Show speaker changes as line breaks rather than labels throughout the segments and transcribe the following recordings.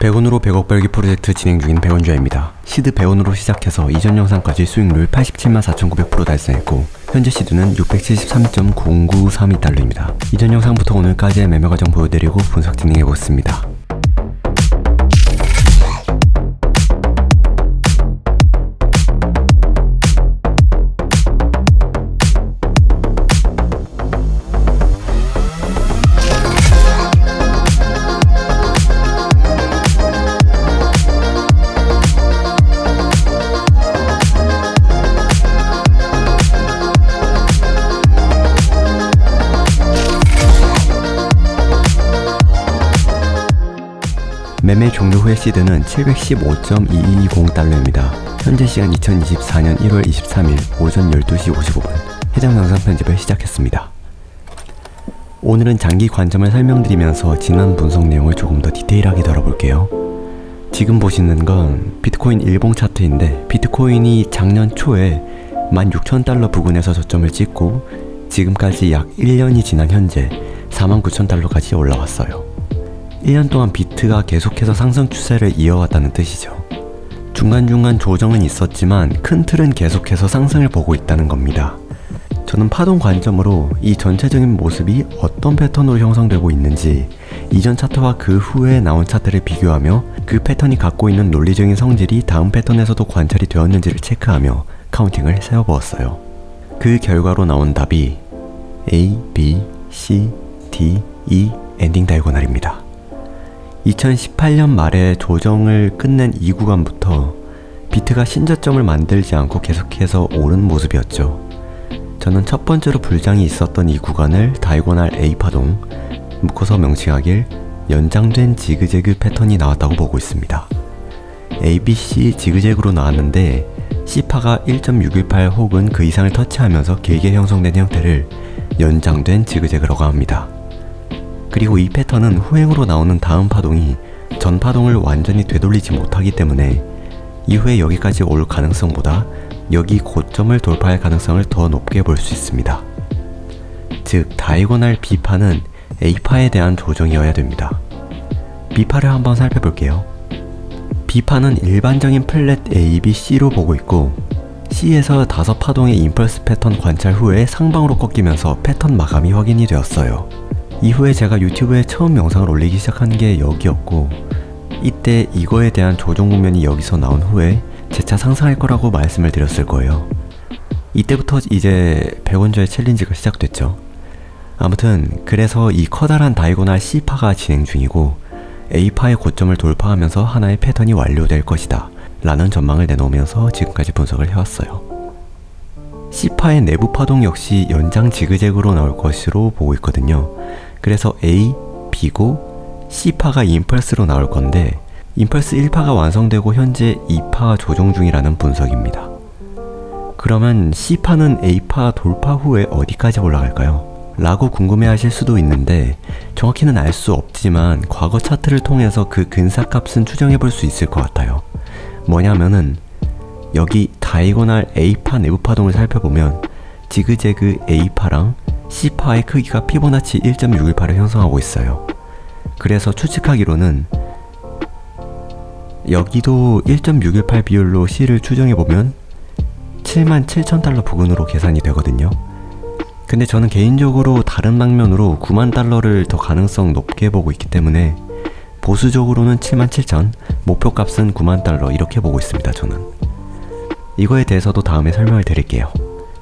100원으로 100억 벌기 프로젝트 진행 중인 백원주야입니다. 시드 100원으로 시작해서 이전 영상까지 수익률 874,900% 달성했고 현재 시드는 673.0932달러입니다. 이전 영상부터 오늘까지의 매매 과정 보여드리고 분석 진행해보겠습니다. 매매 종료 후의 시드는 715.2220달러입니다. 현재 시간 2024년 1월 23일 오전 12시 55분 해당 영상 편집을 시작했습니다. 오늘은 장기 관점을 설명드리면서 지난 분석 내용을 조금 더 디테일하게 다뤄볼게요. 지금 보시는 건 비트코인 일봉 차트인데 비트코인이 작년 초에 16,000달러 부근에서 저점을 찍고 지금까지 약 1년이 지난 현재 49,000달러까지 올라왔어요. 1년 동안 비트가 계속해서 상승 추세를 이어왔다는 뜻이죠. 중간중간 조정은 있었지만 큰 틀은 계속해서 상승을 보고 있다는 겁니다. 저는 파동 관점으로 이 전체적인 모습이 어떤 패턴으로 형성되고 있는지 이전 차트와 그 후에 나온 차트를 비교하며 그 패턴이 갖고 있는 논리적인 성질이 다음 패턴에서도 관찰이 되었는지를 체크하며 카운팅을 세워보았어요. 그 결과로 나온 답이 A, B, C, D, E 엔딩 다이고널입니다. 2018년 말에 조정을 끝낸 이 구간부터 비트가 신저점을 만들지 않고 계속해서 오른 모습이었죠. 저는 첫 번째로 불장이 있었던 이 구간을 다이고널 A파동, 묶어서 명칭하길 연장된 지그재그 패턴이 나왔다고 보고 있습니다. ABC 지그재그로 나왔는데 C파가 1.618 혹은 그 이상을 터치하면서 길게 형성된 형태를 연장된 지그재그라고 합니다. 그리고 이 패턴은 후행으로 나오는 다음 파동이 전 파동을 완전히 되돌리지 못하기 때문에 이후에 여기까지 올 가능성보다 여기 고점을 돌파할 가능성을 더 높게 볼 수 있습니다. 즉 다이고널 B파는 A파에 대한 조정이어야 됩니다. B파를 한번 살펴볼게요. B파는 일반적인 플랫 A, B, C로 보고 있고 C에서 5파동의 임펄스 패턴 관찰 후에 상방으로 꺾이면서 패턴 마감이 확인이 되었어요. 이후에 제가 유튜브에 처음 영상을 올리기 시작한 게 여기였고 이때 이거에 대한 조정 국면이 여기서 나온 후에 재차 상승할 거라고 말씀을 드렸을 거예요. 이때부터 이제 백원주의 챌린지가 시작됐죠. 아무튼 그래서 이 커다란 다이고널 C파가 진행 중이고 A파의 고점을 돌파하면서 하나의 패턴이 완료될 것이다 라는 전망을 내놓으면서 지금까지 분석을 해왔어요. C파의 내부 파동 역시 연장 지그재그로 나올 것으로 보고 있거든요. 그래서 A, B고 C파가 임펄스로 나올 건데 임펄스 1파가 완성되고 현재 2파 조정 중이라는 분석입니다. 그러면 C파는 A파 돌파 후에 어디까지 올라갈까요? 라고 궁금해하실 수도 있는데 정확히는 알 수 없지만 과거 차트를 통해서 그 근사값은 추정해 볼 수 있을 것 같아요. 뭐냐면은 여기 다이고널 A파 내부 파동을 살펴보면 지그재그 A파랑 C파의 크기가 피보나치 1.618을 형성하고 있어요. 그래서 추측하기로는 여기도 1.618 비율로 C를 추정해보면 77,000달러 부근으로 계산이 되거든요. 근데 저는 개인적으로 다른 방면으로 90,000달러를 더 가능성 높게 보고 있기 때문에 보수적으로는 77,000, 목표값은 90,000달러 이렇게 보고 있습니다. 저는 이거에 대해서도 다음에 설명을 드릴게요.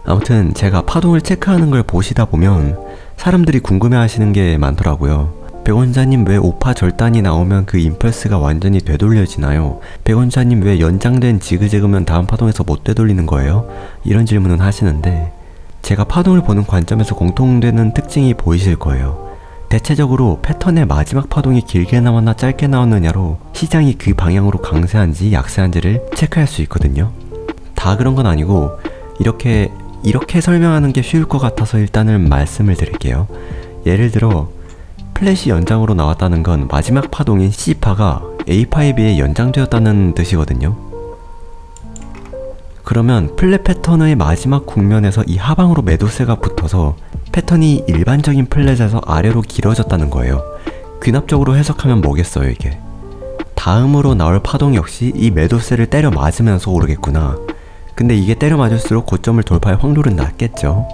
아무튼 제가 파동을 체크하는 걸 보시다 보면 사람들이 궁금해 하시는 게 많더라고요. 백원자님 왜 5파 절단이 나오면 그 임펄스가 완전히 되돌려지나요? 백원자님 왜 연장된 지그재그면 다음 파동에서 못 되돌리는 거예요? 이런 질문은 하시는데 제가 파동을 보는 관점에서 공통되는 특징이 보이실 거예요. 대체적으로 패턴의 마지막 파동이 길게 나왔나 짧게 나왔느냐로 시장이 그 방향으로 강세한지 약세한지를 체크할 수 있거든요. 다 그런 건 아니고 이렇게 설명하는 게 쉬울 것 같아서 일단은 말씀을 드릴게요. 예를 들어 플랫이 연장으로 나왔다는 건 마지막 파동인 C파가 A파에 비해 연장되었다는 뜻이거든요. 그러면 플랫 패턴의 마지막 국면에서 이 하방으로 매도세가 붙어서 패턴이 일반적인 플랫에서 아래로 길어졌다는 거예요. 귀납적으로 해석하면 뭐겠어요 이게? 다음으로 나올 파동 역시 이 매도세를 때려 맞으면서 오르겠구나. 근데 이게 때려 맞을수록 고점을 돌파할 확률은 낮겠죠.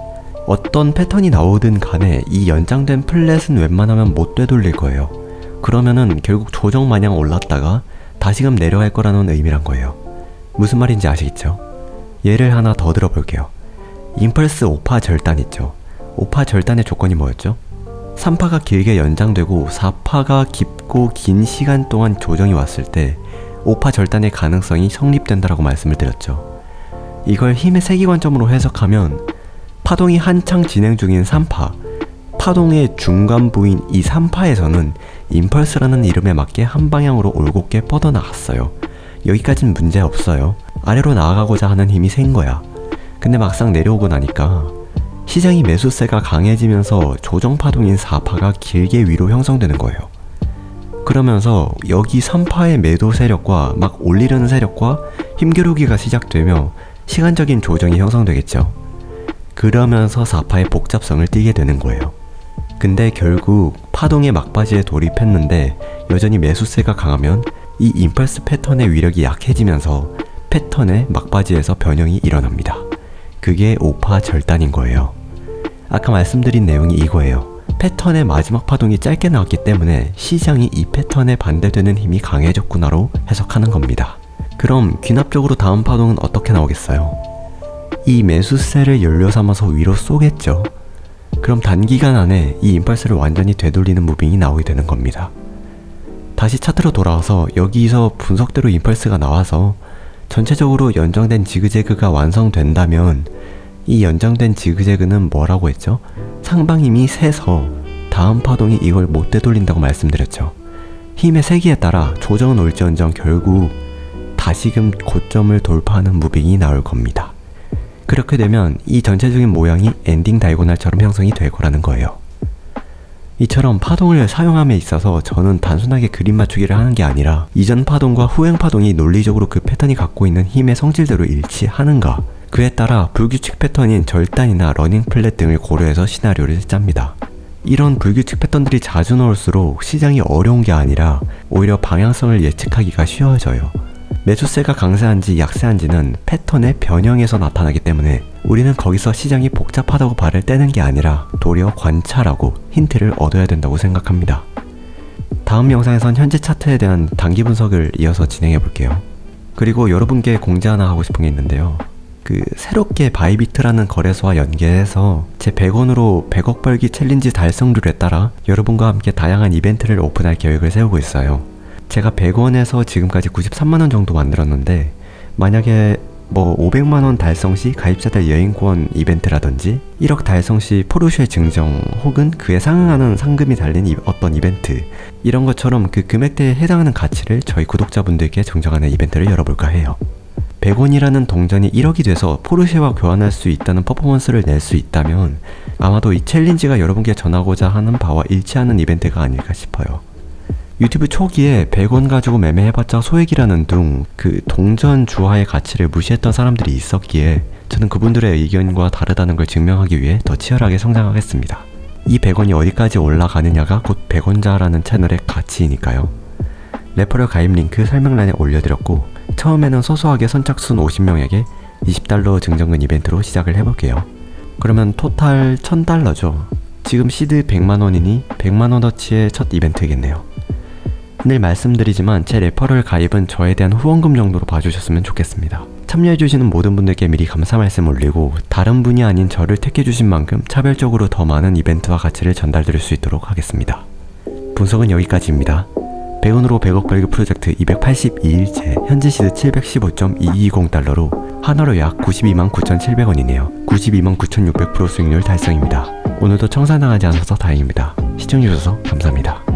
어떤 패턴이 나오든 간에 이 연장된 플랫은 웬만하면 못 되돌릴 거예요. 그러면은 결국 조정 마냥 올랐다가 다시금 내려갈 거라는 의미란 거예요. 무슨 말인지 아시겠죠? 예를 하나 더 들어볼게요. 임펄스 5파 절단 있죠. 5파 절단의 조건이 뭐였죠? 3파가 길게 연장되고 4파가 깊고 긴 시간 동안 조정이 왔을 때 5파 절단의 가능성이 성립된다라고 말씀을 드렸죠. 이걸 힘의 세기관점으로 해석하면 파동이 한창 진행 중인 3파, 파동의 중간 부인 이 3파에서는 임펄스라는 이름에 맞게 한 방향으로 올곧게 뻗어나갔어요. 여기까진 문제 없어요. 아래로 나아가고자 하는 힘이 센 거야. 근데 막상 내려오고 나니까 시장이 매수세가 강해지면서 조정파동인 4파가 길게 위로 형성되는 거예요. 그러면서 여기 3파의 매도 세력과 막 올리려는 세력과 힘겨루기가 시작되며 시간적인 조정이 형성되겠죠. 그러면서 4파의 복잡성을 띠게 되는 거예요. 근데 결국 파동의 막바지에 돌입했는데 여전히 매수세가 강하면 이 임펄스 패턴의 위력이 약해지면서 패턴의 막바지에서 변형이 일어납니다. 그게 5파 절단인 거예요. 아까 말씀드린 내용이 이거예요. 패턴의 마지막 파동이 짧게 나왔기 때문에 시장이 이 패턴에 반대되는 힘이 강해졌구나로 해석하는 겁니다. 그럼 귀납적으로 다음 파동은 어떻게 나오겠어요? 이 매수세를 연료 삼아서 위로 쏘겠죠. 그럼 단기간 안에 이 임펄스를 완전히 되돌리는 무빙이 나오게 되는 겁니다. 다시 차트로 돌아와서 여기서 분석대로 임펄스가 나와서 전체적으로 연장된 지그재그가 완성된다면 이 연장된 지그재그는 뭐라고 했죠? 상방힘이 세서 다음 파동이 이걸 못 되돌린다고 말씀드렸죠. 힘의 세기에 따라 조정은 올지언정 결국 다시금 고점을 돌파하는 무빙이 나올 겁니다. 그렇게 되면 이 전체적인 모양이 엔딩 다이고날처럼 형성이 될 거라는 거예요. 이처럼 파동을 사용함에 있어서 저는 단순하게 그림 맞추기를 하는 게 아니라 이전 파동과 후행 파동이 논리적으로 그 패턴이 갖고 있는 힘의 성질대로 일치하는가, 그에 따라 불규칙 패턴인 절단이나 러닝 플랫 등을 고려해서 시나리오를 짭니다. 이런 불규칙 패턴들이 자주 나올수록 시장이 어려운 게 아니라 오히려 방향성을 예측하기가 쉬워져요. 매수세가 강세한지 약세한지는 패턴의 변형에서 나타나기 때문에 우리는 거기서 시장이 복잡하다고 발을 떼는 게 아니라 도리어 관찰하고 힌트를 얻어야 된다고 생각합니다. 다음 영상에선 현재 차트에 대한 단기 분석을 이어서 진행해 볼게요. 그리고 여러분께 공지 하나 하고 싶은 게 있는데요. 새롭게 바이비트라는 거래소와 연계해서 제 100원으로 100억 벌기 챌린지 달성률에 따라 여러분과 함께 다양한 이벤트를 오픈할 계획을 세우고 있어요. 제가 100원에서 지금까지 93만원 정도 만들었는데 만약에 500만원 달성 시 가입자들 여행권 이벤트라든지 1억 달성 시 포르쉐 증정 혹은 그에 상응하는 상금이 달린 어떤 이벤트, 이런 것처럼 그 금액대에 해당하는 가치를 저희 구독자분들께 정정하는 이벤트를 열어볼까 해요. 100원이라는 동전이 1억이 돼서 포르쉐와 교환할 수 있다는 퍼포먼스를 낼 수 있다면 아마도 이 챌린지가 여러분께 전하고자 하는 바와 일치하는 이벤트가 아닐까 싶어요. 유튜브 초기에 100원 가지고 매매해봤자 소액이라는 둥 동전 주화의 가치를 무시했던 사람들이 있었기에 저는 그분들의 의견과 다르다는 걸 증명하기 위해 더 치열하게 성장하겠습니다. 이 100원이 어디까지 올라가느냐가 곧 100원자라는 채널의 가치이니까요. 레퍼럴 가입 링크 설명란에 올려드렸고 처음에는 소소하게 선착순 50명에게 20달러 증정금 이벤트로 시작을 해볼게요. 그러면 토탈 1000달러죠. 지금 시드 100만원이니 100만원어치의 첫 이벤트겠네요. 늘 말씀드리지만 제 레퍼럴 가입은 저에 대한 후원금 정도로 봐주셨으면 좋겠습니다. 참여해주시는 모든 분들께 미리 감사 말씀 올리고 다른 분이 아닌 저를 택해주신 만큼 차별적으로 더 많은 이벤트와 가치를 전달드릴 수 있도록 하겠습니다. 분석은 여기까지입니다. 100원으로 100억 벌기 프로젝트 282일째 현재 시드 715.220달러로 하나로 약 92만 9,700원이네요. 92만 9,600% 수익률 달성입니다. 오늘도 청산당하지 않아서 다행입니다. 시청해주셔서 감사합니다.